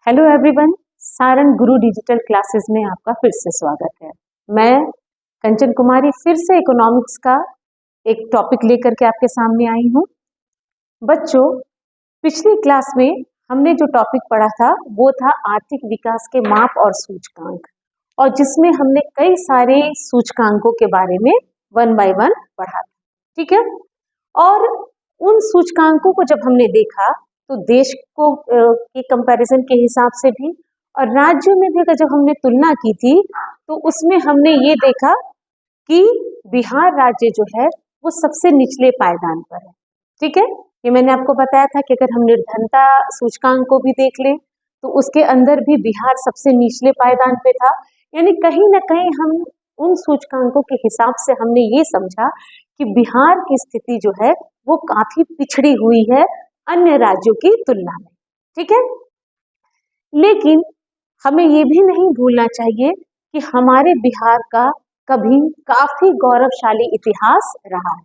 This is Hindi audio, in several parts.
हेलो एवरीवन, सारंग गुरु डिजिटल क्लासेस में आपका फिर से स्वागत है। मैं कंचन कुमारी फिर से इकोनॉमिक्स का एक टॉपिक लेकर के आपके सामने आई हूँ। बच्चों, पिछली क्लास में हमने जो टॉपिक पढ़ा था वो था आर्थिक विकास के माप और सूचकांक, और जिसमें हमने कई सारे सूचकांकों के बारे में वन बाय वन पढ़ा था। ठीक है, और उन सूचकांकों को जब हमने देखा तो देश को के कंपैरिजन के हिसाब से भी और राज्यों में भी अगर जब हमने तुलना की थी तो उसमें हमने ये देखा कि बिहार राज्य जो है वो सबसे निचले पायदान पर है। ठीक है, ये मैंने आपको बताया था कि अगर हम निर्धनता सूचकांक को भी देख लें तो उसके अंदर भी बिहार सबसे निचले पायदान पे था। यानी कहीं ना कहीं हम उन सूचकांकों के हिसाब से हमने ये समझा कि बिहार की स्थिति जो है वो काफी पिछड़ी हुई है अन्य राज्यों की तुलना में। ठीक है, लेकिन हमें ये भी नहीं भूलना चाहिए कि हमारे बिहार का कभी काफी गौरवशाली इतिहास रहा है।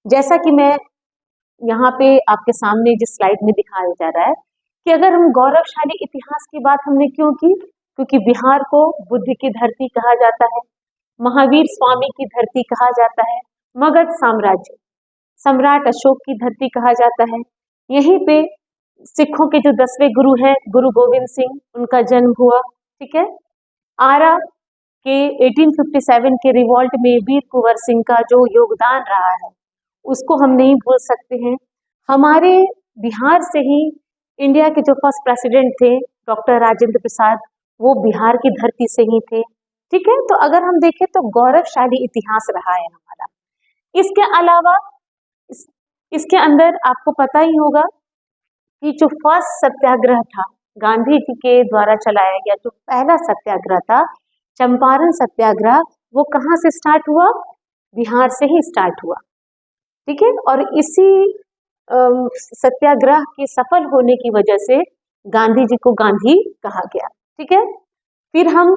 जैसा कि मैं यहाँ पे आपके सामने जिस स्लाइड में दिखाया जा रहा है कि अगर हम गौरवशाली इतिहास की बात हमने क्यों की, क्योंकि बिहार को बुद्ध की धरती कहा जाता है, महावीर स्वामी की धरती कहा जाता है, मगध साम्राज्य सम्राट अशोक की धरती कहा जाता है। यहीं पे सिखों के जो 10वें गुरु हैं गुरु गोविंद सिंह, उनका जन्म हुआ। ठीक है, आरा के 1857 के रिवॉल्ट में वीर कुंवर सिंह का जो योगदान रहा है उसको हम नहीं भूल सकते हैं। हमारे बिहार से ही इंडिया के जो फर्स्ट प्रेसिडेंट थे डॉक्टर राजेंद्र प्रसाद, वो बिहार की धरती से ही थे। ठीक है, तो अगर हम देखें तो गौरवशाली इतिहास रहा है हमारा। इसके अलावा इसके अंदर आपको पता ही होगा कि जो फर्स्ट सत्याग्रह था गांधी जी के द्वारा चलाया गया, जो पहला सत्याग्रह था चंपारण सत्याग्रह, वो कहाँ से स्टार्ट हुआ? बिहार से ही स्टार्ट हुआ। ठीक है, और इसी सत्याग्रह के सफल होने की वजह से गांधी जी को गांधी कहा गया। ठीक है, फिर हम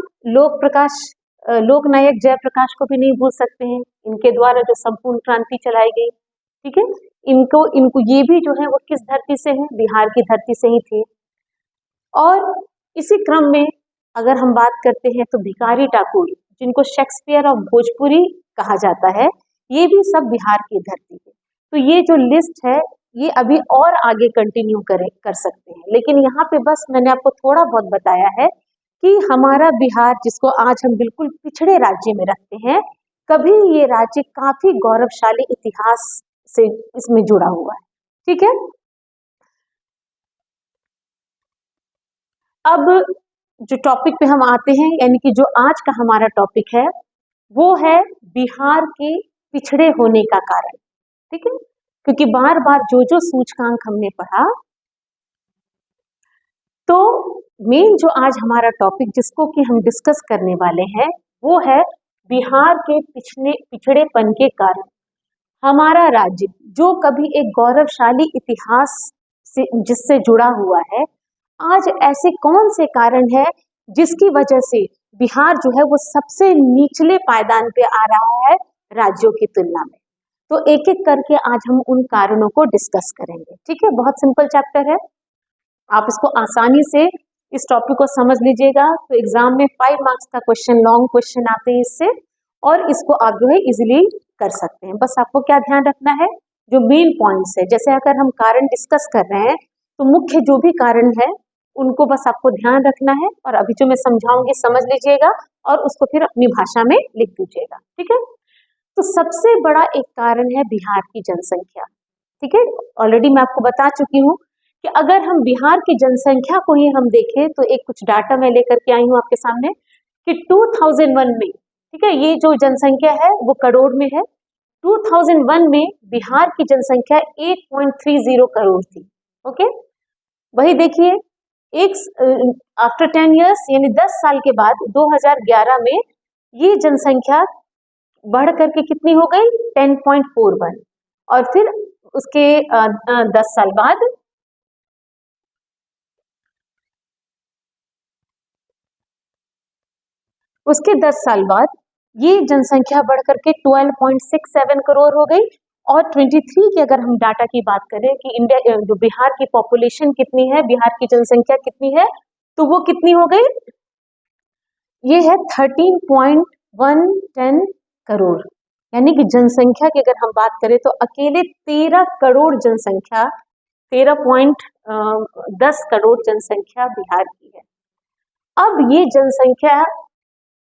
लोकनायक जयप्रकाश को भी नहीं भूल सकते हैं, इनके द्वारा जो संपूर्ण क्रांति चलाई गई। ठीक है, इनको ये भी जो है वो किस धरती से है? बिहार की धरती से ही थे। और इसी क्रम में अगर हम बात करते हैं तो भिखारी ठाकुर, जिनको शेक्सपियर ऑफ भोजपुरी कहा जाता है, ये भी सब बिहार की धरती है। तो ये जो लिस्ट है ये अभी और आगे कंटिन्यू कर सकते हैं, लेकिन यहाँ पे बस मैंने आपको थोड़ा बहुत बताया है कि हमारा बिहार, जिसको आज हम बिल्कुल पिछड़े राज्य में रखते हैं, कभी ये राज्य काफी गौरवशाली इतिहास से इसमें जुड़ा हुआ है। ठीक है, अब जो टॉपिक पे हम आते हैं, यानी कि जो आज का हमारा टॉपिक है वो है बिहार के पिछड़े होने का कारण। ठीक है, क्योंकि बार बार जो सूचकांक हमने पढ़ा, तो मेन जो आज हमारा टॉपिक जिसको कि हम डिस्कस करने वाले हैं वो है बिहार के पिछड़ेपन के कारण। हमारा राज्य जो कभी एक गौरवशाली इतिहास से जिससे जुड़ा हुआ है, आज ऐसे कौन से कारण है जिसकी वजह से बिहार जो है वो सबसे निचले पायदान पे आ रहा है राज्यों की तुलना में। तो एक एक करके आज हम उन कारणों को डिस्कस करेंगे। ठीक है, बहुत सिंपल चैप्टर है, आप इसको आसानी से इस टॉपिक को समझ लीजिएगा। तो एग्जाम में 5 मार्क्स का क्वेश्चन, लॉन्ग क्वेश्चन आते हैं इससे, और इसको आप जो है इजिली कर सकते हैं। बस आपको क्या ध्यान रखना है, जो मेन पॉइंट्स है, जैसे अगर हम कारण डिस्कस कर रहे हैं तो मुख्य जो भी कारण है उनको बस आपको ध्यान रखना है, और अभी जो मैं समझाऊंगी समझ लीजिएगा और उसको फिर अपनी भाषा में लिख दीजिएगा। ठीक है, तो सबसे बड़ा एक कारण है बिहार की जनसंख्या। ठीक है, ऑलरेडी मैं आपको बता चुकी हूँ कि अगर हम बिहार की जनसंख्या को ही हम देखें तो एक कुछ डाटा मैं लेकर के आई हूँ आपके सामने कि 2001 में, ठीक है, ये जो जनसंख्या है वो करोड़ में है। 2001 में बिहार की जनसंख्या 8.30 करोड़ थी। ओके, वही देखिए एक आफ्टर 10 ईयर्स, यानी 10 साल के बाद 2011 में ये जनसंख्या बढ़ करके कितनी हो गई? 10.41, और फिर उसके 10 साल बाद ये जनसंख्या बढ़ करके 12.67 करोड़ हो गई। और 23 की अगर हम डाटा की बात करें कि इंडिया जो बिहार की पॉपुलेशन कितनी है, बिहार की जनसंख्या कितनी है, तो वो कितनी हो गई, ये है 13.110 करोड़। यानी कि जनसंख्या की अगर हम बात करें तो अकेले 13 करोड़ जनसंख्या, 13.10 करोड़ जनसंख्या बिहार की है। अब ये जनसंख्या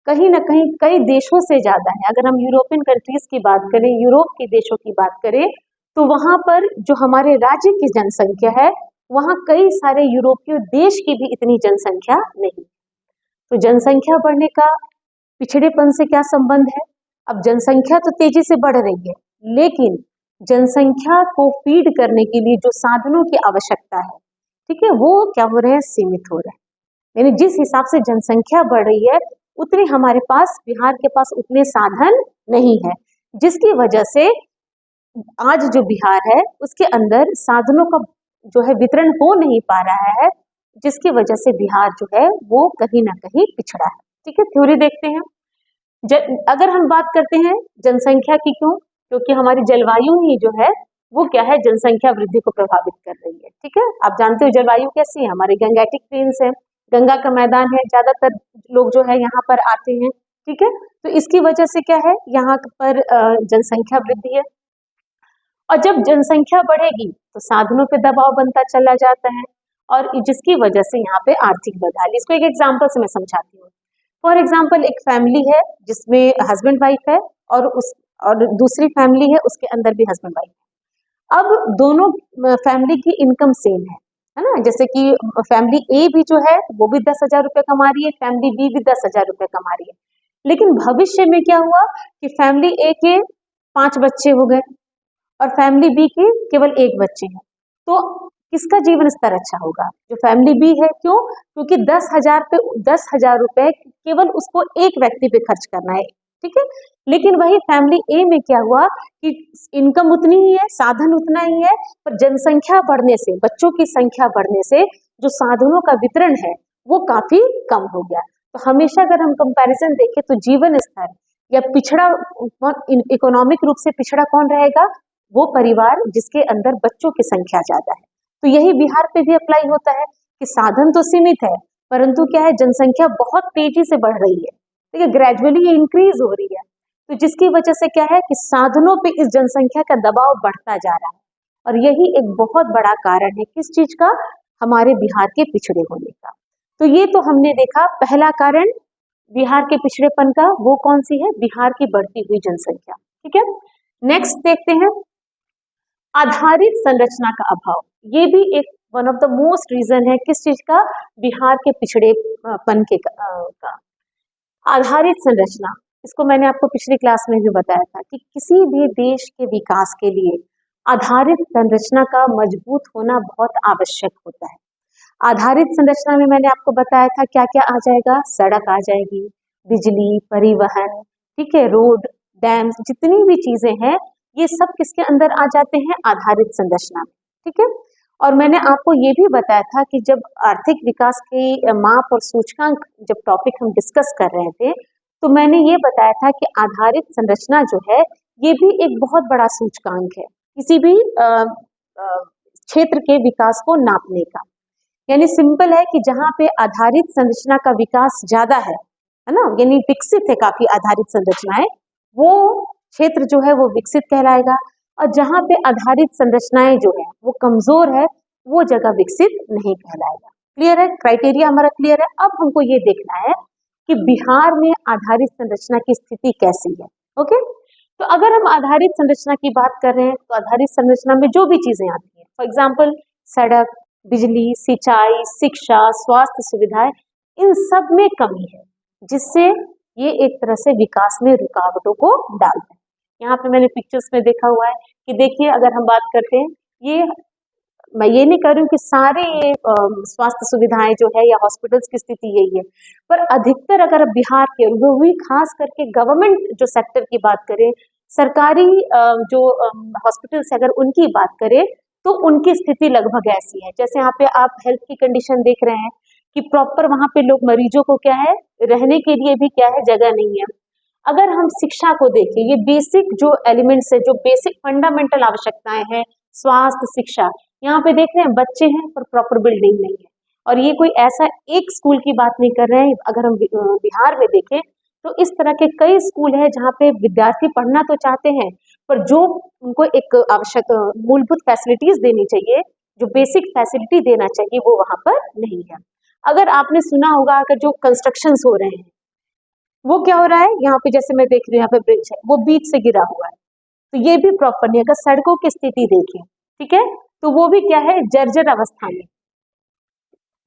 कहीं ना कहीं कई देशों से ज्यादा है। अगर हम यूरोपियन कंट्रीज की बात करें, यूरोप के देशों की बात करें, तो वहां पर जो हमारे राज्य की जनसंख्या है, वहां कई सारे यूरोपीय देश की भी इतनी जनसंख्या नहीं। तो जनसंख्या बढ़ने का पिछड़ेपन से क्या संबंध है? अब जनसंख्या तो तेजी से बढ़ रही है, लेकिन जनसंख्या को फीड करने के लिए जो साधनों की आवश्यकता है, ठीक है, वो क्या हो रहे हैं, सीमित हो रहे हैं। यानी जिस हिसाब से जनसंख्या बढ़ रही है, उतने हमारे पास, बिहार के पास उतने साधन नहीं है, जिसकी वजह से आज जो बिहार है उसके अंदर साधनों का जो है वितरण हो नहीं पा रहा है, जिसकी वजह से बिहार जो है वो कहीं ना कहीं पिछड़ा है। ठीक है, थ्योरी देखते हैं। अगर हम बात करते हैं जनसंख्या की, क्यों? क्योंकि हमारी जलवायु ही जो है वो क्या है, जनसंख्या वृद्धि को प्रभावित कर रही है। ठीक है, आप जानते हो जलवायु कैसी है, हमारे गंगेटिक प्लेन्स है, गंगा का मैदान है, ज्यादातर लोग जो है यहाँ पर आते हैं। ठीक है, तो इसकी वजह से क्या है, यहाँ पर जनसंख्या वृद्धि है, और जब जनसंख्या बढ़ेगी तो साधनों पे दबाव बनता चला जाता है, और जिसकी वजह से यहाँ पे आर्थिक बदहाली। इसको एक एग्जाम्पल से मैं समझाती हूँ। फॉर एग्जाम्पल, एक फैमिली है जिसमें हस्बैंड वाइफ है, और दूसरी फैमिली है उसके अंदर भी हस्बैंड वाइफ है। अब दोनों फैमिली की इनकम सेम है ना, जैसे कि फैमिली ए भी जो है वो भी 10,000 रुपये कमा रही है, फैमिली बी भी 10,000 रुपये कमा रही है। लेकिन भविष्य में क्या हुआ कि फैमिली ए के 5 बच्चे हो गए और फैमिली बी के केवल 1 बच्चे हैं, तो किसका जीवन स्तर अच्छा होगा? जो फैमिली बी है। क्यों? क्योंकि 10,000 रुपए केवल उसको एक व्यक्ति पे खर्च करना है। ठीक है, लेकिन वही फैमिली ए में क्या हुआ कि इनकम उतनी ही है, साधन उतना ही है, पर जनसंख्या बढ़ने से, बच्चों की संख्या बढ़ने से जो साधनों का वितरण है वो काफी कम हो गया। तो हमेशा अगर हम कंपैरिजन देखें तो जीवन स्तर या पिछड़ा, इकोनॉमिक रूप से पिछड़ा कौन रहेगा? वो परिवार जिसके अंदर बच्चों की संख्या ज्यादा है। तो यही बिहार पे भी अप्लाई होता है कि साधन तो सीमित है, परंतु क्या है, जनसंख्या बहुत तेजी से बढ़ रही है, ठीक है, ग्रेजुअली ये इंक्रीज हो रही है। तो जिसकी वजह से क्या है कि साधनों पे इस जनसंख्या का दबाव बढ़ता जा रहा है, और यही एक बहुत बड़ा कारण है किस चीज का? हमारे बिहार के पिछड़े होने का। तो ये तो हमने देखा पहला कारण बिहार के पिछड़ेपन का, वो कौन सी है? बिहार की बढ़ती हुई जनसंख्या। ठीक है, नेक्स्ट देखते हैं आधारित संरचना का अभाव। ये भी एक one of the most reason है किस चीज का? बिहार के पिछड़ेपन के का। आधारित संरचना, इसको मैंने आपको पिछली क्लास में भी बताया था कि किसी भी देश के विकास के लिए आधारित संरचना का मजबूत होना बहुत आवश्यक होता है। आधारित संरचना में मैंने आपको बताया था क्या क्या आ जाएगा? सड़क आ जाएगी, बिजली, परिवहन, ठीक है, रोड, डैम, जितनी भी चीजें हैं ये सब किसके अंदर आ जाते हैं? आधारित संरचना में। ठीक है, और मैंने आपको ये भी बताया था कि जब आर्थिक विकास की माप और सूचकांक जब टॉपिक हम डिस्कस कर रहे थे, तो मैंने ये बताया था कि आधारित संरचना जो है ये भी एक बहुत बड़ा सूचकांक है किसी भी क्षेत्र के विकास को नापने का। यानी सिंपल है कि जहाँ पे आधारित संरचना का विकास ज्यादा है ना, यानी विकसित है काफी आधारित संरचनाएं, वो क्षेत्र जो है वो विकसित कहलाएगा, और जहाँ पे आधारित संरचनाएं जो है वो कमजोर है, वो जगह विकसित नहीं कहलाएगा। क्लियर है? क्राइटेरिया हमारा क्लियर है। अब हमको ये देखना है कि बिहार में आधारित संरचना की स्थिति कैसी है। ओके, तो अगर हम आधारित संरचना की बात कर रहे हैं तो आधारित संरचना में जो भी चीजें आती हैं, फॉर एग्जाम्पल सड़क, बिजली, सिंचाई, शिक्षा, स्वास्थ्य सुविधाएं, इन सब में कमी है, जिससे ये एक तरह से विकास में रुकावटों को डालता है। यहाँ पे मैंने पिक्चर्स में देखा हुआ है कि देखिए, अगर हम बात करते हैं, ये मैं ये नहीं कर रही हूँ कि सारे ये स्वास्थ्य सुविधाएं जो है या हॉस्पिटल्स की स्थिति यही है, पर अधिकतर अगर बिहार के, वो भी खास करके गवर्नमेंट जो सेक्टर की बात करें, सरकारी जो हॉस्पिटल्स अगर उनकी बात करें, तो उनकी स्थिति लगभग ऐसी है। जैसे यहाँ पे आप हेल्थ की कंडीशन देख रहे हैं कि प्रॉपर वहाँ पे लोग, मरीजों को क्या है, रहने के लिए भी क्या है, जगह नहीं है। अगर हम शिक्षा को देखें, ये बेसिक जो एलिमेंट्स है, जो बेसिक फंडामेंटल आवश्यकताएं हैं, स्वास्थ्य, शिक्षा, यहाँ पे देख रहे हैं बच्चे हैं पर प्रॉपर बिल्डिंग नहीं है। और ये कोई ऐसा एक स्कूल की बात नहीं कर रहे हैं। अगर हम बिहार में देखें तो इस तरह के कई स्कूल हैं जहाँ पे विद्यार्थी पढ़ना तो चाहते हैं, पर जो उनको एक आवश्यक मूलभूत फैसिलिटीज देनी चाहिए, जो बेसिक फैसिलिटी देना चाहिए, वो वहाँ पर नहीं है। अगर आपने सुना होगा अगर जो कंस्ट्रक्शंस हो रहे हैं, वो क्या हो रहा है, यहाँ पे जैसे मैं देख रही हूँ यहाँ पे ब्रिज है, वो बीच से गिरा हुआ है, तो ये भी प्रॉपर नहीं। अगर सड़कों की स्थिति देखें, ठीक है, तो वो भी क्या है, जर्जर अवस्था में।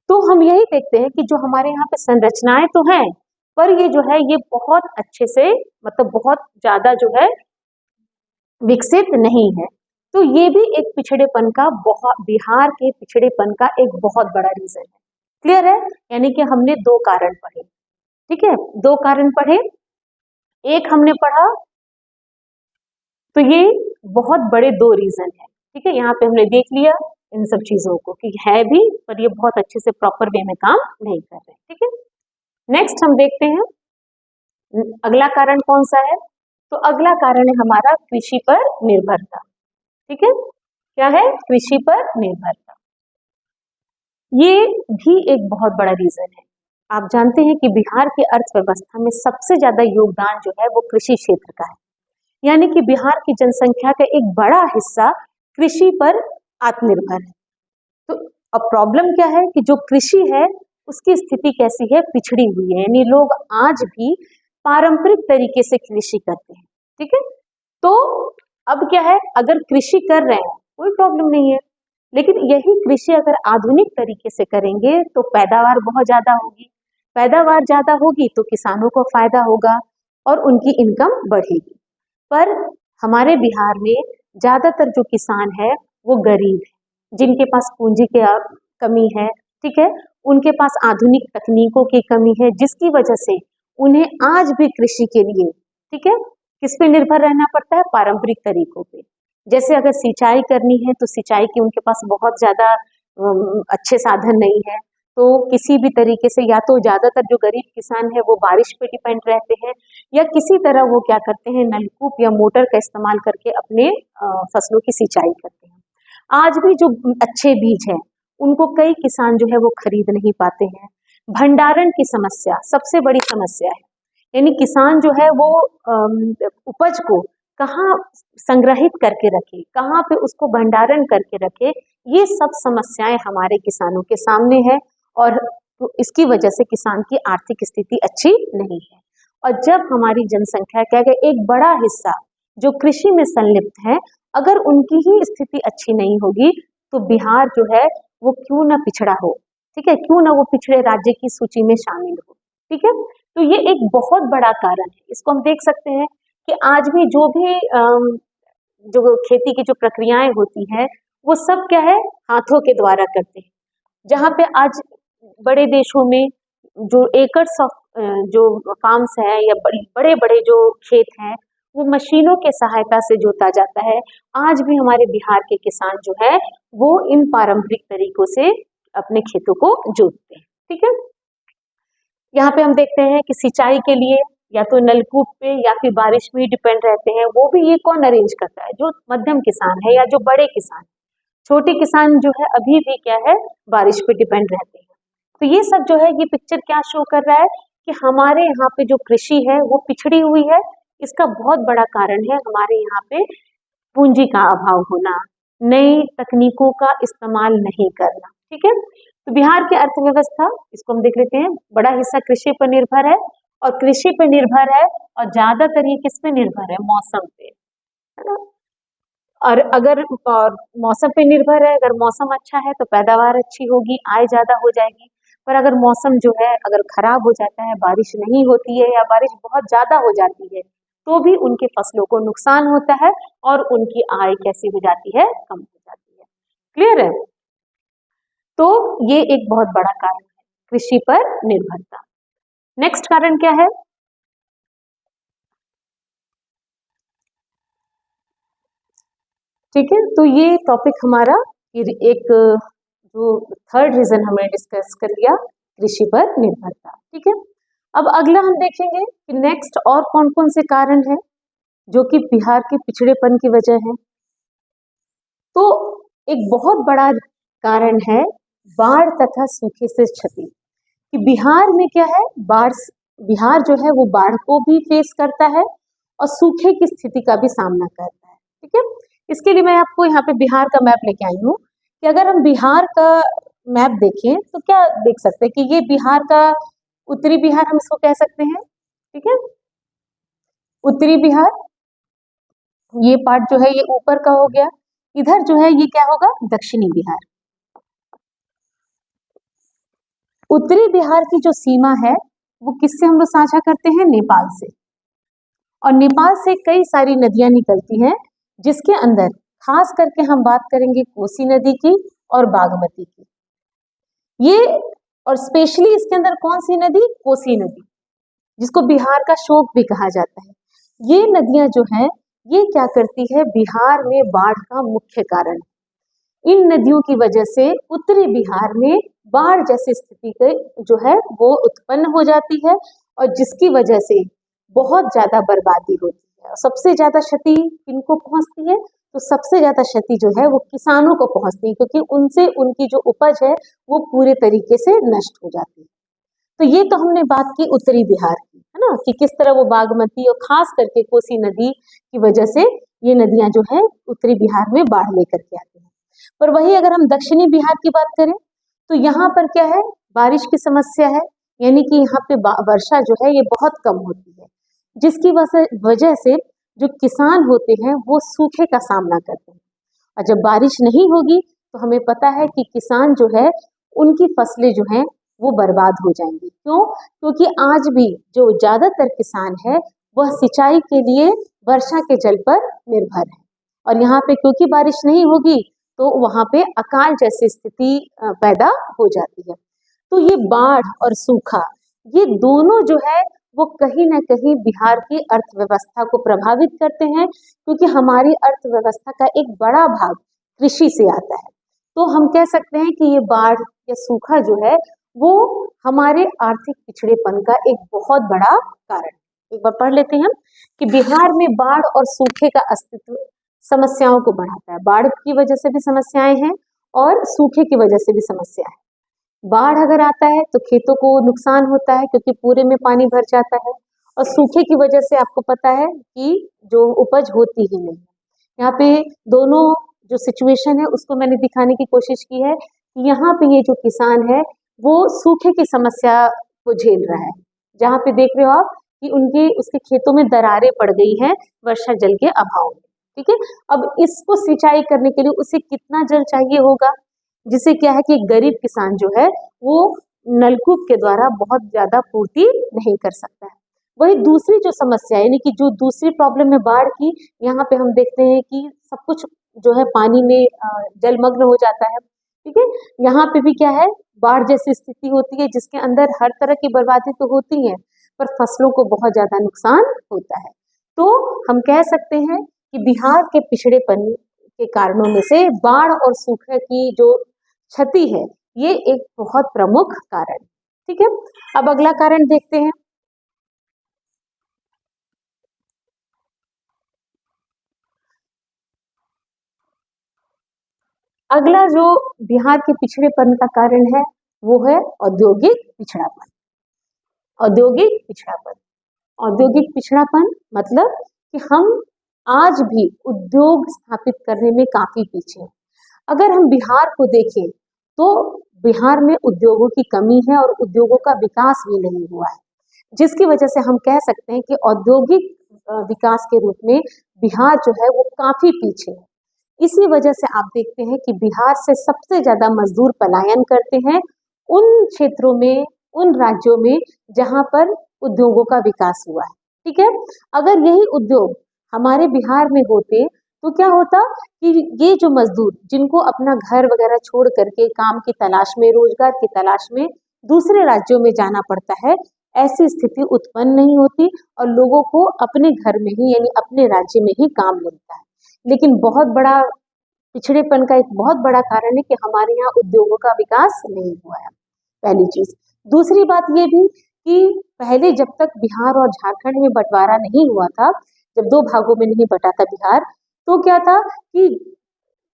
तो हम यही देखते हैं कि जो हमारे यहाँ पे संरचनाएं तो हैं, पर ये जो है ये बहुत अच्छे से, मतलब बहुत ज्यादा जो है विकसित नहीं है। तो ये भी एक पिछड़ेपन का, बहुत बिहार के पिछड़ेपन का एक बहुत बड़ा रीजन है। क्लियर है? यानी कि हमने दो कारण पढ़े, ठीक है, दो कारण पढ़े। एक हमने पढ़ा तो ये बहुत बड़े दो रीजन है, ठीक है, यहाँ पे हमने देख लिया इन सब चीजों को कि है भी, पर ये बहुत अच्छे से प्रॉपर वे में काम नहीं कर रहे, ठीक है। नेक्स्ट हम देखते हैं अगला कारण कौन सा है। तो अगला कारण है हमारा कृषि पर निर्भरता, ठीक है। क्या है? कृषि पर निर्भरता। ये भी एक बहुत बड़ा रीजन है। आप जानते हैं कि बिहार की अर्थव्यवस्था में सबसे ज्यादा योगदान जो है वो कृषि क्षेत्र का है, यानी कि बिहार की जनसंख्या का एक बड़ा हिस्सा कृषि पर आत्मनिर्भर है। तो अब प्रॉब्लम क्या है कि जो कृषि है उसकी स्थिति कैसी है, पिछड़ी हुई है, यानी लोग आज भी पारंपरिक तरीके से कृषि करते हैं, ठीक है। तो अब क्या है, अगर कृषि कर रहे हैं कोई प्रॉब्लम नहीं है, लेकिन यही कृषि अगर आधुनिक तरीके से करेंगे तो पैदावार बहुत ज्यादा होगी, पैदावार ज्यादा होगी तो किसानों को फायदा होगा और उनकी इनकम बढ़ेगी। पर हमारे बिहार में ज्यादातर जो किसान है वो गरीब है, जिनके पास पूंजी की कमी है, ठीक है, उनके पास आधुनिक तकनीकों की कमी है, जिसकी वजह से उन्हें आज भी कृषि के लिए, ठीक है, किस पे निर्भर रहना पड़ता है, पारंपरिक तरीकों पे। जैसे अगर सिंचाई करनी है तो सिंचाई की उनके पास बहुत ज्यादा अच्छे साधन नहीं है, तो किसी भी तरीके से, या तो ज्यादातर जो गरीब किसान है वो बारिश पे डिपेंड रहते हैं, या किसी तरह वो क्या करते हैं, नलकूप या मोटर का इस्तेमाल करके अपने फसलों की सिंचाई करते हैं। आज भी जो अच्छे बीज हैं उनको कई किसान जो है वो खरीद नहीं पाते हैं। भंडारण की समस्या सबसे बड़ी समस्या है, यानी किसान जो है वो उपज को कहाँ संग्रहित करके रखे, कहाँ पे उसको भंडारण करके रखे, ये सब समस्याएं हमारे किसानों के सामने है, और इसकी वजह से किसान की आर्थिक स्थिति अच्छी नहीं है। और जब हमारी जनसंख्या क्या है, एक बड़ा हिस्सा जो कृषि में संलिप्त है, अगर उनकी ही स्थिति अच्छी नहीं होगी तो बिहार जो है वो क्यों ना पिछड़ा हो, ठीक है, क्यों ना वो पिछड़े राज्य की सूची में शामिल हो, ठीक है। तो ये एक बहुत बड़ा कारण है। इसको हम देख सकते हैं कि आज भी जो भी जो खेती की जो प्रक्रियाएं होती है वो सब क्या है, हाथों के द्वारा करते हैं। जहाँ पे आज बड़े देशों में जो एकर्स ऑफ जो फार्म्स है या बड़े बड़े जो खेत हैं वो मशीनों के सहायता से जोता जाता है, आज भी हमारे बिहार के किसान जो है वो इन पारंपरिक तरीकों से अपने खेतों को जोतते हैं, ठीक है। यहाँ पे हम देखते हैं कि सिंचाई के लिए या तो नलकूप पे या फिर बारिश पे डिपेंड रहते हैं, वो भी ये कौन अरेंज करता है, जो मध्यम किसान है या जो बड़े किसान, छोटे किसान जो है अभी भी क्या है, बारिश पे डिपेंड रहते हैं। तो ये सब जो है, ये पिक्चर क्या शो कर रहा है कि हमारे यहाँ पे जो कृषि है वो पिछड़ी हुई है। इसका बहुत बड़ा कारण है हमारे यहाँ पे पूंजी का अभाव होना, नई तकनीकों का इस्तेमाल नहीं करना, ठीक है। तो बिहार की अर्थव्यवस्था, इसको हम देख लेते हैं, बड़ा हिस्सा कृषि पर निर्भर है, और कृषि पे निर्भर है और ज्यादातर ये किस पे निर्भर है, मौसम पे, है ना। और अगर मौसम पे निर्भर है, अगर मौसम अच्छा है तो पैदावार अच्छी होगी, आय ज्यादा हो जाएगी। पर अगर मौसम जो है अगर खराब हो जाता है, बारिश नहीं होती है या बारिश बहुत ज्यादा हो जाती है, तो भी उनके फसलों को नुकसान होता है और उनकी आय कैसी हो जाती है, कम हो जाती है। क्लियर है? तो ये एक बहुत बड़ा कारण है कृषि पर निर्भरता। नेक्स्ट कारण क्या है? ठीक है, तो ये टॉपिक हमारा एक जो थर्ड रीजन हमने डिस्कस कर लिया, कृषि पर निर्भरता, ठीक है। अब अगला हम देखेंगे कि नेक्स्ट और कौन कौन से कारण हैं जो कि बिहार के पिछड़ेपन की वजह है। तो एक बहुत बड़ा कारण है बाढ़ तथा सूखे से क्षति, कि बिहार में क्या है, बिहार जो है वो बाढ़ को भी फेस करता है और सूखे की स्थिति का भी सामना करता है। ठीक है, इसके लिए मैं आपको यहाँ पे बिहार का मैप लेके आई हूँ कि अगर हम बिहार का मैप देखें तो क्या देख सकते हैं कि ये बिहार का उत्तरी बिहार हम इसको कह सकते हैं। ठीक है, उत्तरी बिहार, ये पार्ट जो है ये ऊपर का हो गया, इधर जो है ये क्या होगा, दक्षिणी बिहार। उत्तरी बिहार की जो सीमा है वो किससे हम लोग साझा करते हैं, नेपाल से, और नेपाल से कई सारी नदियां निकलती हैं, जिसके अंदर खास करके हम बात करेंगे कोसी नदी की और बागमती की। ये और स्पेशली इसके अंदर कौन सी नदी, कोसी नदी, जिसको बिहार का शोक भी कहा जाता है। ये नदियां जो हैं ये क्या करती है, बिहार में बाढ़ का मुख्य कारण। इन नदियों की वजह से उत्तरी बिहार में बाढ़ जैसी स्थिति जो है वो उत्पन्न हो जाती है, और जिसकी वजह से बहुत ज्यादा बर्बादी होती है। सबसे ज्यादा क्षति किनको पहुंचती है, तो सबसे ज्यादा क्षति जो है वो किसानों को पहुंचती है, क्योंकि उनसे उनकी जो उपज है वो पूरे तरीके से नष्ट हो जाती है। तो ये तो हमने बात की उत्तरी बिहार की, है ना, कि किस तरह वो बागमती और खास करके कोसी नदी की वजह से ये नदियां जो है उत्तरी बिहार में बाढ़ लेकर के आती हैं। पर वही अगर हम दक्षिणी बिहार की बात करें तो यहाँ पर क्या है, बारिश की समस्या है, यानी कि यहाँ पे वर्षा जो है ये बहुत कम होती है, जिसकी वजह से जो किसान होते हैं वो सूखे का सामना करते हैं। और जब बारिश नहीं होगी तो हमें पता है कि किसान जो है उनकी फसलें जो हैं वो बर्बाद हो जाएंगी। क्यों? क्योंकि आज भी जो ज्यादातर किसान है वह सिंचाई के लिए वर्षा के जल पर निर्भर है, और यहाँ पे क्योंकि बारिश नहीं होगी तो वहां पे अकाल जैसी स्थिति पैदा हो जाती है। तो ये बाढ़ और सूखा, ये दोनों जो है वो कहीं ना कहीं बिहार की अर्थव्यवस्था को प्रभावित करते हैं, क्योंकि हमारी अर्थव्यवस्था का एक बड़ा भाग कृषि से आता है। तो हम कह सकते हैं कि ये बाढ़ या सूखा जो है वो हमारे आर्थिक पिछड़ेपन का एक बहुत बड़ा कारण है। एक बार पढ़ लेते हैं हम कि बिहार में बाढ़ और सूखे का अस्तित्व समस्याओं को बढ़ाता है। बाढ़ की वजह से भी समस्याएं हैं और सूखे की वजह से भी समस्या है। बाढ़ अगर आता है तो खेतों को नुकसान होता है, क्योंकि पूरे में पानी भर जाता है, और सूखे की वजह से आपको पता है कि जो उपज होती ही नहीं। यहाँ पे दोनों जो सिचुएशन है उसको मैंने दिखाने की कोशिश की है कि यहाँ पे ये जो किसान है वो सूखे की समस्या को झेल रहा है, जहाँ पे देख रहे हो आप कि उसके खेतों में दरारें पड़ गई हैं वर्षा जल के अभाव में। ठीक है, अब इसको सिंचाई करने के लिए उसे कितना जल चाहिए होगा, जिससे क्या है कि गरीब किसान जो है वो नलकूप के द्वारा बहुत ज्यादा पूर्ति नहीं कर सकता है। वही दूसरी जो समस्या यानी कि जो दूसरी प्रॉब्लम है बाढ़ की, यहाँ पे हम देखते हैं कि सब कुछ जो है पानी में जलमग्न हो जाता है। ठीक है, यहाँ पे भी क्या है, बाढ़ जैसी स्थिति होती है जिसके अंदर हर तरह की बर्बादी तो होती है, पर फसलों को बहुत ज्यादा नुकसान होता है। तो हम कह सकते हैं कि बिहार के पिछड़ेपन के कारणों में से बाढ़ और सूखे की जो क्षति है ये एक बहुत प्रमुख कारण। ठीक है, अब अगला कारण देखते हैं। अगला जो बिहार के पिछड़ेपन का कारण है वो है औद्योगिक पिछड़ापन। औद्योगिक पिछड़ापन, औद्योगिक पिछड़ापन मतलब कि हम आज भी उद्योग स्थापित करने में काफी पीछे हैं। अगर हम बिहार को देखें तो बिहार में उद्योगों की कमी है और उद्योगों का विकास भी नहीं हुआ है, जिसकी वजह से हम कह सकते हैं कि औद्योगिक विकास के रूप में बिहार जो है वो काफी पीछे है। इसी वजह से आप देखते हैं कि बिहार से सबसे ज्यादा मजदूर पलायन करते हैं उन क्षेत्रों में, उन राज्यों में जहां पर उद्योगों का विकास हुआ है। ठीक है, अगर यही उद्योग हमारे बिहार में होते तो क्या होता कि ये जो मजदूर जिनको अपना घर वगैरह छोड़ करके काम की तलाश में, रोजगार की तलाश में दूसरे राज्यों में जाना पड़ता है, ऐसी स्थिति उत्पन्न नहीं होती और लोगों को अपने घर में ही यानी अपने राज्य में ही काम मिलता है। लेकिन बहुत बड़ा पिछड़ेपन का एक बहुत बड़ा कारण है कि हमारे यहाँ उद्योगों का विकास नहीं हुआ है, पहली चीज। दूसरी बात ये भी कि पहले जब तक बिहार और झारखंड में बंटवारा नहीं हुआ था, जब दो भागों में नहीं बटा था बिहार, तो क्या था कि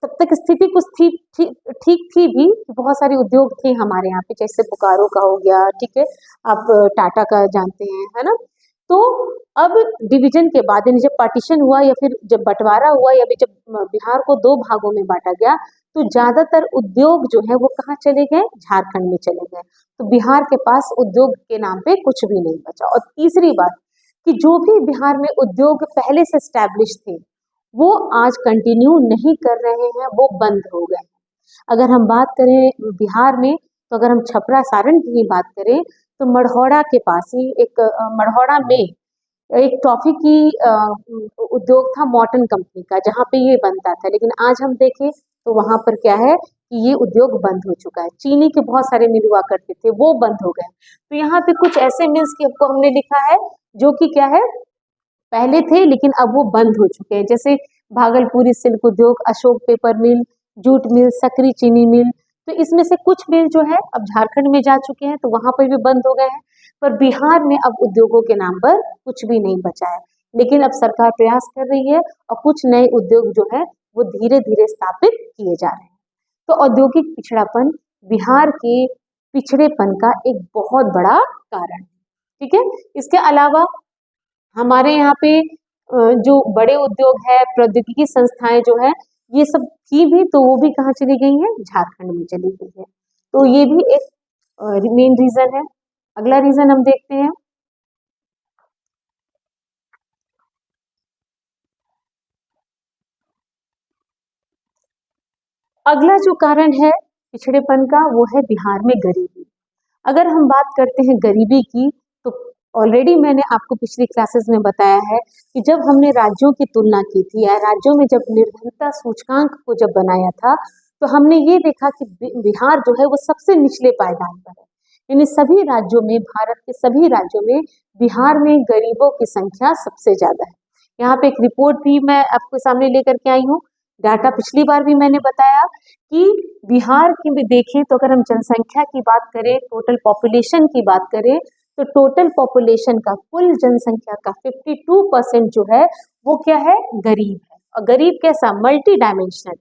तब तक स्थिति कुछ ठीक थी भी, बहुत सारे उद्योग थे हमारे यहाँ पे, जैसे बोकारो का हो गया, ठीक है, आप टाटा का जानते हैं, है ना। तो अब डिवीजन के बाद यानी जब पार्टीशन हुआ या फिर जब बंटवारा हुआ या फिर जब बिहार को दो भागों में बांटा गया, तो ज्यादातर उद्योग जो है वो कहाँ चले गए, झारखंड में चले गए। तो बिहार के पास उद्योग के नाम पे कुछ भी नहीं बचा। और तीसरी बात कि जो भी बिहार में उद्योग पहले से स्टैब्लिश थे वो आज कंटिन्यू नहीं कर रहे हैं, वो बंद हो गए हैं। अगर हम बात करें बिहार में, तो अगर हम छपरा सारण की ही बात करें तो मढ़ौरा के पास ही एक मढ़ौरा में एक टॉफी की उद्योग था मॉर्टन कंपनी का, जहाँ पे ये बनता था। लेकिन आज हम देखें तो वहां पर क्या है कि ये उद्योग बंद हो चुका है। चीनी के बहुत सारे मिल हुआ करते थे, वो बंद हो गए। तो यहाँ पे कुछ ऐसे मिल्स की आपको हमने लिखा है जो कि क्या है, पहले थे लेकिन अब वो बंद हो चुके हैं। जैसे भागलपुरी सिल्क उद्योग, अशोक पेपर मिल, जूट मिल, सकरी चीनी मिल। तो इसमें से कुछ मिल जो है अब झारखंड में जा चुके हैं, तो वहां पर भी बंद हो गए हैं। पर बिहार में अब उद्योगों के नाम पर कुछ भी नहीं बचा है। लेकिन अब सरकार प्रयास कर रही है और कुछ नए उद्योग जो है वो धीरे धीरे स्थापित किए जा रहे हैं। तो औद्योगिक पिछड़ापन बिहार के पिछड़ेपन का एक बहुत बड़ा कारण है, ठीक है। इसके अलावा हमारे यहाँ पे जो बड़े उद्योग है, प्रौद्योगिकी संस्थाएं जो है, ये सब की भी, तो वो भी कहाँ चली गई है, झारखंड में चली गई है। तो ये भी एक मेन रीजन है। अगला रीजन हम देखते हैं। अगला जो कारण है पिछड़ेपन का वो है बिहार में गरीबी। अगर हम बात करते हैं गरीबी की, तो ऑलरेडी मैंने आपको पिछली क्लासेस में बताया है कि जब हमने राज्यों की तुलना की थी या राज्यों में जब निर्धनता सूचकांक को जब बनाया था, तो हमने ये देखा कि बिहार जो है वो सबसे निचले पायदान पर है। यानी सभी राज्यों में, भारत के सभी राज्यों में बिहार में गरीबों की संख्या सबसे ज्यादा है। यहाँ पे एक रिपोर्ट भी मैं आपके सामने लेकर के आई हूँ। डाटा पिछली बार भी मैंने बताया कि बिहार की भी देखें तो अगर हम जनसंख्या की बात करें, टोटल पॉपुलेशन की बात करें, तो टोटल पॉपुलेशन का, कुल जनसंख्या का 52% जो है वो क्या है, गरीब है। और गरीब कैसा, मल्टी डायमेंशनल।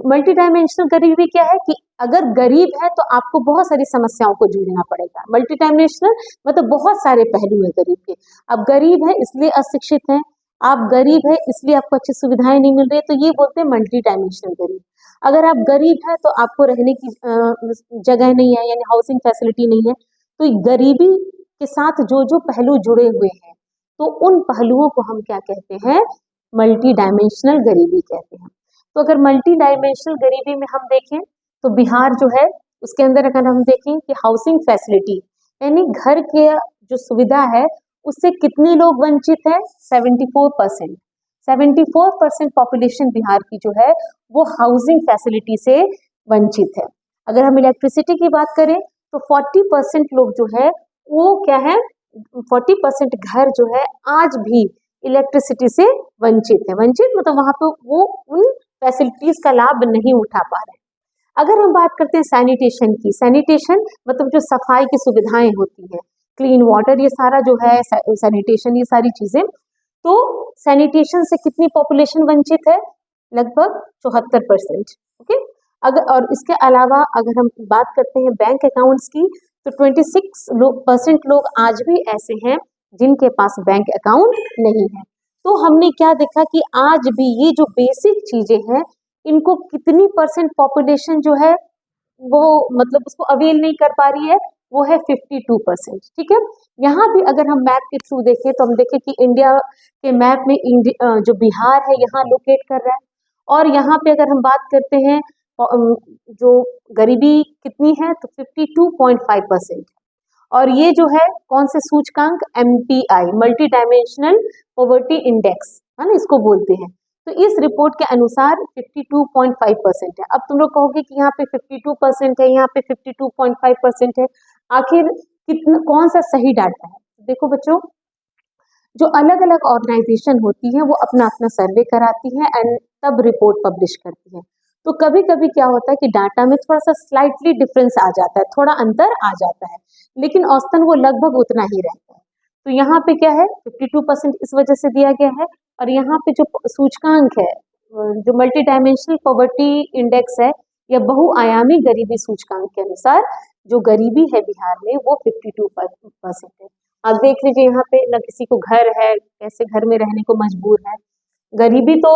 मल्टी डायमेंशनल गरीबी क्या है कि अगर गरीब है तो आपको बहुत सारी समस्याओं को जूझना पड़ेगा। मल्टी डायमेंशनल मतलब बहुत सारे पहलू है गरीब के। अब गरीब है इसलिए अशिक्षित है, आप गरीब है इसलिए आपको अच्छी सुविधाएं नहीं मिल रही, तो ये बोलते हैं मल्टी डायमेंशनल गरीब। अगर आप गरीब है तो आपको रहने की जगह नहीं है, यानी हाउसिंग फैसिलिटी नहीं है। तो गरीबी के साथ जो जो पहलू जुड़े हुए हैं, तो उन पहलुओं को हम क्या कहते हैं, मल्टी डायमेंशनल गरीबी कहते हैं। तो अगर मल्टी डायमेंशनल गरीबी में हम देखें तो बिहार जो है उसके अंदर अगर हम देखें कि हाउसिंग फैसिलिटी यानी घर के जो सुविधा है उससे कितने लोग वंचित है, 74%। 74% पॉपुलेशन बिहार की जो है वो हाउसिंग फैसिलिटी से वंचित है। अगर हम इलेक्ट्रिसिटी की बात करें तो 40% लोग जो है वो क्या है, 40% घर जो है आज भी इलेक्ट्रिसिटी से वंचित है। वंचित मतलब वहां पे वो उन फैसिलिटीज का लाभ नहीं उठा पा रहे। अगर हम बात करते हैं सैनिटेशन की, सैनिटेशन मतलब जो सफाई की सुविधाएं होती है, क्लीन वाटर, ये सारा जो है सैनिटेशन, ये सारी चीजें, तो सैनिटेशन से कितनी पॉपुलेशन वंचित है, लगभग 74%। ओके। अगर और इसके अलावा अगर हम बात करते हैं बैंक अकाउंट्स की, तो 26% लोग आज भी ऐसे हैं जिनके पास बैंक अकाउंट नहीं है। तो हमने क्या देखा कि आज भी ये जो बेसिक चीजें हैं इनको कितनी परसेंट पॉपुलेशन जो है वो मतलब उसको अवेल नहीं कर पा रही है, वो है 52%। ठीक है। यहाँ भी अगर हम मैप के थ्रू देखें तो हम देखें कि इंडिया के मैप में जो बिहार है यहाँ लोकेट कर रहा है। और यहाँ पे अगर हम बात करते हैं जो गरीबी कितनी है तो 52.5%। और ये जो है कौन से सूचकांक, MPI, multi dimensional poverty index, है ना, इसको बोलते हैं। तो इस रिपोर्ट के अनुसार 52.5% है। अब तुम लोग कहोगे कि यहाँ पे 52% है, यहाँ पे 52.5% है, आखिर कितना, कौन सा सही डाटा है? देखो बच्चों, जो अलग अलग ऑर्गेनाइजेशन होती है वो अपना अपना सर्वे कराती है एंड तब रिपोर्ट पब्लिश करती है। तो कभी कभी क्या होता है कि डाटा में थोड़ा सा स्लाइटली डिफरेंस आ जाता है, थोड़ा अंतर आ जाता है, लेकिन औसतन वो लगभग उतना ही रहता है। तो यहाँ पे क्या है, 52% इस वजह से दिया गया है। और यहाँ पे जो सूचकांक है जो मल्टी डायमेंशनल पॉवर्टी इंडेक्स है या बहुआयामी गरीबी सूचकांक के अनुसार जो गरीबी है बिहार में वो 52% है। आप देख लीजिए यहाँ पे न किसी को घर है, कैसे घर में रहने को मजबूर है। गरीबी तो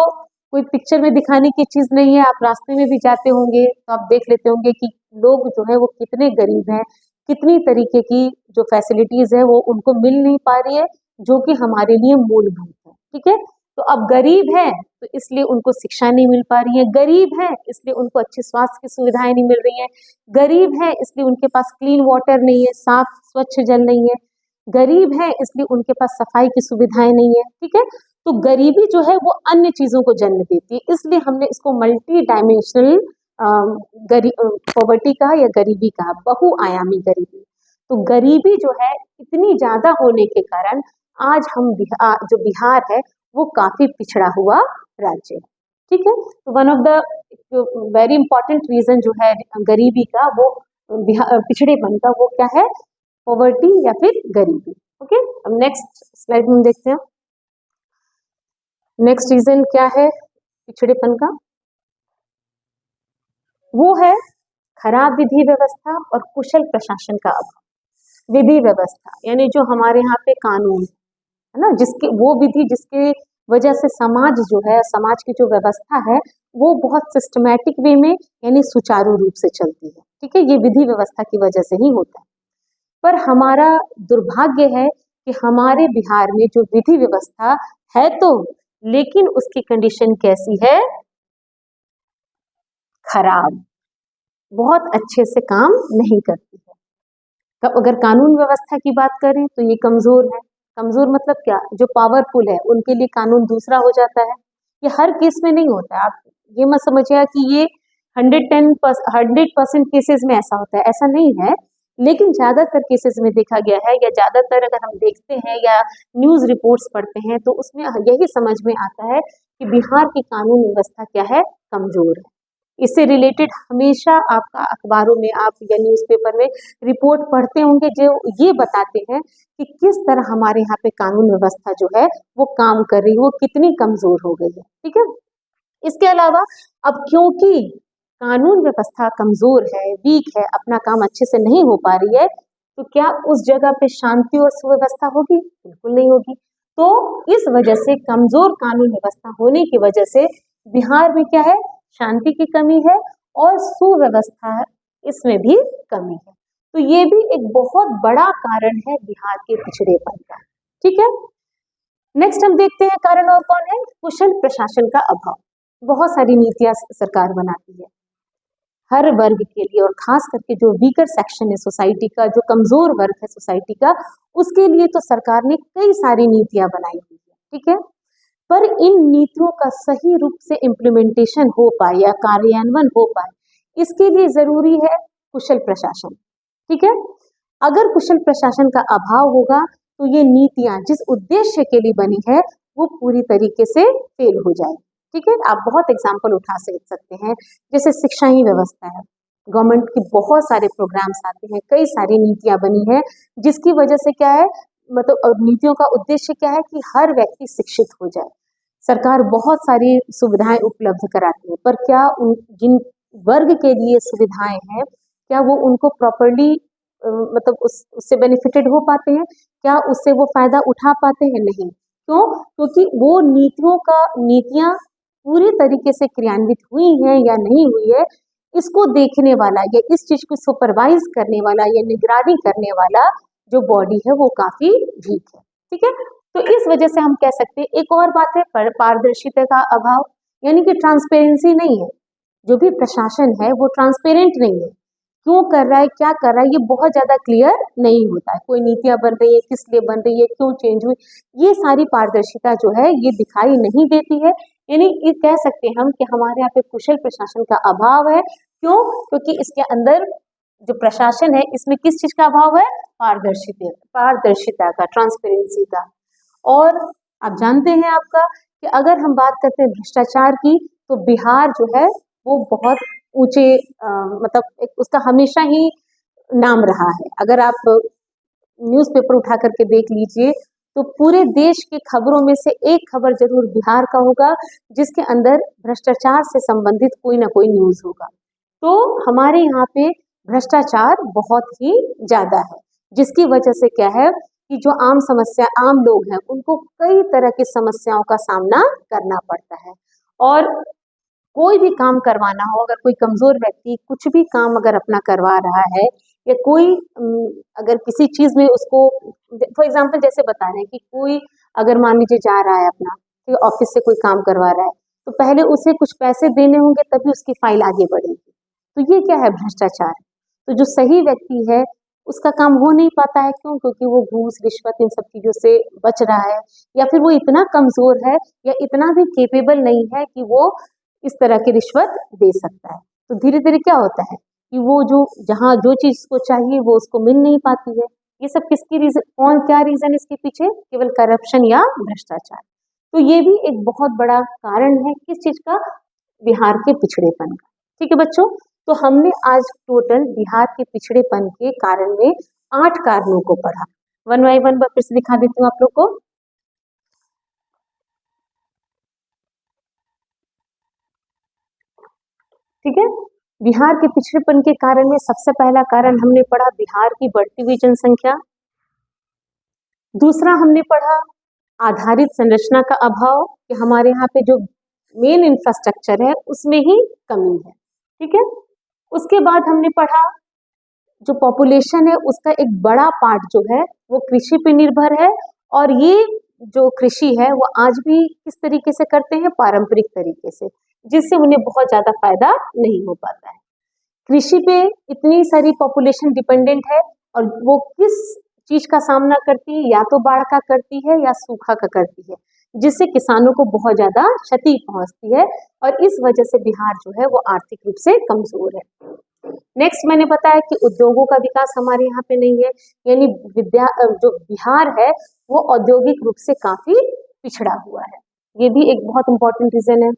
कोई पिक्चर में दिखाने की चीज नहीं है, आप रास्ते में भी जाते होंगे तो आप देख लेते होंगे कि लोग जो है वो कितने गरीब हैं, कितनी तरीके की जो फैसिलिटीज है वो उनको मिल नहीं पा रही है, जो कि हमारे लिए मूलभूत है। ठीक है, तो अब गरीब है तो इसलिए उनको शिक्षा नहीं मिल पा रही है, गरीब है इसलिए उनको अच्छे स्वास्थ्य की सुविधाएं नहीं मिल रही हैं, गरीब है इसलिए उनके पास क्लीन वाटर नहीं है, साफ स्वच्छ जल नहीं है, गरीब है इसलिए उनके पास सफाई की सुविधाएं नहीं है। ठीक है, तो गरीबी जो है वो अन्य चीजों को जन्म देती है, इसलिए हमने इसको मल्टी डायमेंशनल पॉवर्टी कहा या गरीबी कहा, बहुआयामी गरीबी। तो गरीबी जो है इतनी ज्यादा होने के कारण आज हम जो बिहार है वो काफी पिछड़ा हुआ राज्य है। ठीक है, तो one of the very important reason जो है गरीबी का वो पिछड़ेपन का वो क्या है, पॉवर्टी या फिर गरीबी। ओके, अब नेक्स्ट स्लाइड में देखते हैं नेक्स्ट रीजन क्या है पिछड़ेपन का, वो है खराब विधि व्यवस्था और कुशल प्रशासन का अभाव। विधि व्यवस्था यानी जो हमारे यहाँ पे कानून है ना, जिसके वो विधि जिसके वजह से समाज जो है, समाज की जो व्यवस्था है वो बहुत सिस्टमैटिक वे में यानी सुचारू रूप से चलती है। ठीक है, ये विधि व्यवस्था की वजह से ही होता है। पर हमारा दुर्भाग्य है कि हमारे बिहार में जो विधि व्यवस्था है तो, लेकिन उसकी कंडीशन कैसी है, खराब, बहुत अच्छे से काम नहीं करती है। तब अगर कानून व्यवस्था की बात करें तो ये कमजोर है। कमजोर मतलब क्या, जो पावरफुल है उनके लिए कानून दूसरा हो जाता है। ये हर केस में नहीं होता है, आप ये मत समझिएगा कि ये 100% केसेस में ऐसा होता है, ऐसा नहीं है। लेकिन ज्यादातर केसेस में देखा गया है, या ज्यादातर अगर हम देखते हैं या न्यूज रिपोर्ट्स पढ़ते हैं तो उसमें यही समझ में आता है कि बिहार की कानून व्यवस्था क्या है, कमजोर है। इससे रिलेटेड हमेशा आपका अखबारों में आप या न्यूज़पेपर में रिपोर्ट पढ़ते होंगे जो ये बताते हैं कि किस तरह हमारे यहाँ पे कानून व्यवस्था जो है वो काम कर रही है, वो कितनी कमजोर हो गई है। ठीक है, इसके अलावा अब क्योंकि कानून व्यवस्था कमजोर है, वीक है, अपना काम अच्छे से नहीं हो पा रही है, तो क्या उस जगह पे शांति और सुव्यवस्था होगी? बिल्कुल नहीं होगी। तो इस वजह से कमजोर कानून व्यवस्था होने की वजह से बिहार में क्या है, शांति की कमी है और सुव्यवस्था इसमें भी कमी है। तो ये भी एक बहुत बड़ा कारण है बिहार के पिछड़ेपन का। ठीक है, नेक्स्ट हम देखते हैं कारण और कौन है, कुशल प्रशासन का अभाव। बहुत सारी नीतियां सरकार बनाती है हर वर्ग के लिए, और खास करके जो वीकर सेक्शन है सोसाइटी का, जो कमजोर वर्ग है सोसाइटी का, उसके लिए तो सरकार ने कई सारी नीतियां बनाई हुई है। ठीक है, पर इन नीतियों का सही रूप से इम्प्लीमेंटेशन हो पाए या कार्यान्वयन हो पाए, इसके लिए जरूरी है कुशल प्रशासन। ठीक है, अगर कुशल प्रशासन का अभाव होगा तो ये नीतियां जिस उद्देश्य के लिए बनी है वो पूरी तरीके से फेल हो जाए। ठीक है, आप बहुत एग्जाम्पल उठा सकते हैं, जैसे शिक्षा ही व्यवस्था है, गवर्नमेंट की बहुत सारे प्रोग्राम्स आते हैं, कई सारी नीतियां बनी है, जिसकी वजह से क्या है, मतलब नीतियों का उद्देश्य क्या है कि हर व्यक्ति शिक्षित हो जाए। सरकार बहुत सारी सुविधाएं उपलब्ध कराती है, पर क्या जिन वर्ग के लिए सुविधाएं हैं क्या वो उनको प्रॉपरली मतलब उससे बेनिफिटेड हो पाते हैं, क्या उससे वो फायदा उठा पाते हैं? नहीं। क्यों? क्योंकि वो नीतियां पूरी तरीके से क्रियान्वित हुई हैं या नहीं हुई है, इसको देखने वाला या इस चीज को सुपरवाइज करने वाला या निगरानी करने वाला जो बॉडी है वो काफी वीक है। ठीक है, तो इस वजह से हम कह सकते हैं। एक और बात है पारदर्शिता का अभाव, यानी कि ट्रांसपेरेंसी नहीं है। जो भी प्रशासन है वो ट्रांसपेरेंट नहीं है, क्यों कर रहा है, क्या कर रहा है, ये बहुत ज्यादा क्लियर नहीं होता है। कोई नीतियां बन रही है, किस लिए बन रही है, क्यों चेंज हुई, ये सारी पारदर्शिता जो है ये दिखाई नहीं देती है। यानी ये कह सकते हैं हम कि हमारे यहाँ पे कुशल प्रशासन का अभाव है। क्यों? क्योंकि इसके अंदर जो प्रशासन है इसमें किस चीज का अभाव है, पारदर्शिता का, ट्रांसपेरेंसी का। और आप जानते हैं आपका कि अगर हम बात करते हैं भ्रष्टाचार की, तो बिहार जो है वो बहुत ऊंचे मतलब उसका हमेशा ही नाम रहा है। अगर आप न्यूज़पेपर उठा करके देख लीजिए तो पूरे देश की खबरों में से एक खबर जरूर बिहार का होगा जिसके अंदर भ्रष्टाचार से संबंधित कोई ना कोई न्यूज होगा। तो हमारे यहाँ पे भ्रष्टाचार बहुत ही ज्यादा है, जिसकी वजह से क्या है कि जो आम लोग हैं उनको कई तरह की समस्याओं का सामना करना पड़ता है। और कोई भी काम करवाना हो, अगर कोई कमजोर व्यक्ति कुछ भी काम अगर अपना करवा रहा है या कोई अगर किसी चीज में उसको, फॉर एग्जाम्पल जैसे बता रहे हैं कि कोई अगर मान लीजिए जा रहा है अपना, तो ऑफिस से कोई काम करवा रहा है, तो पहले उसे कुछ पैसे देने होंगे तभी उसकी फाइल आगे बढ़ेगी। तो ये क्या है? भ्रष्टाचार। तो जो सही व्यक्ति है उसका काम हो नहीं पाता है। क्यों? क्योंकि वो घूस रिश्वत इन सब चीजों से बच रहा है, या फिर वो इतना कमजोर है या इतना भी केपेबल नहीं है कि वो इस तरह की रिश्वत दे सकता है। तो धीरे धीरे क्या होता है कि वो जो जहाँ जो चीज को चाहिए वो उसको मिल नहीं पाती है। ये सब किसकी रीजन, क्या रीजन इसके पीछे? केवल करप्शन या भ्रष्टाचार। तो ये भी एक बहुत बड़ा कारण है किस चीज का? बिहार के पिछड़ेपन का। ठीक है बच्चों, तो हमने आज टोटल बिहार के पिछड़ेपन के कारण में 8 कारणों को पढ़ा। वन बाय वन फिर से दिखा देती हूँ आप लोग को। ठीक है, बिहार के पिछड़ेपन के कारण में सबसे पहला कारण हमने पढ़ा बिहार की बढ़ती हुई जनसंख्या। दूसरा हमने पढ़ा आधारित संरचना का अभाव, कि हमारे यहाँ पे जो मेन इंफ्रास्ट्रक्चर है उसमें ही कमी है। ठीक है, उसके बाद हमने पढ़ा जो पॉपुलेशन है उसका एक बड़ा पार्ट जो है वो कृषि पे निर्भर है, और ये जो कृषि है वो आज भी किस तरीके से करते हैं? पारंपरिक तरीके से, जिससे उन्हें बहुत ज्यादा फायदा नहीं हो पाता है। कृषि पे इतनी सारी पॉपुलेशन डिपेंडेंट है, और वो किस चीज का सामना करती है? या तो बाढ़ का करती है या सूखा का करती है, जिससे किसानों को बहुत ज्यादा क्षति पहुंचती है, और इस वजह से बिहार जो है वो आर्थिक रूप से कमजोर है। नेक्स्ट मैंने बताया कि उद्योगों का विकास हमारे यहाँ पे नहीं है, यानी जो बिहार है वो औद्योगिक रूप से काफी पिछड़ा हुआ है। ये भी एक बहुत इंपॉर्टेंट रीजन है।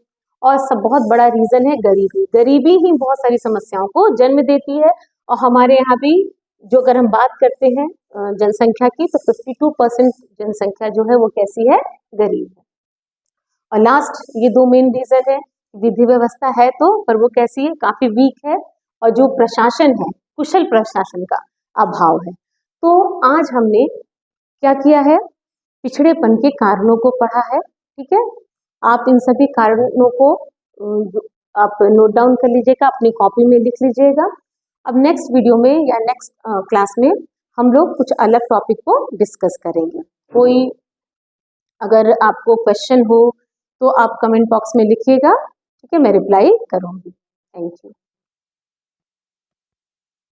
और सब बहुत बड़ा रीजन है गरीबी। गरीबी ही बहुत सारी समस्याओं को जन्म देती है। और हमारे यहाँ भी जो अगर हम बात करते हैं जनसंख्या की, तो 52% जनसंख्या जो है वो कैसी है? गरीब है। और लास्ट ये 2 मेन रीजन है, विधि व्यवस्था है तो, पर वो कैसी है? काफी वीक है। और जो प्रशासन है, कुशल प्रशासन का अभाव है। तो आज हमने क्या किया है? पिछड़ेपन के कारणों को पढ़ा है। ठीक है, आप इन सभी कारणों को आप नोट डाउन कर लीजिएगा, अपनी कॉपी में लिख लीजिएगा। अब नेक्स्ट वीडियो में या नेक्स्ट क्लास में हम लोग कुछ अलग टॉपिक को डिस्कस करेंगे। कोई अगर आपको क्वेश्चन हो तो आप कमेंट बॉक्स में लिखिएगा। ठीक है, मैं रिप्लाई करूँगी। Thank you.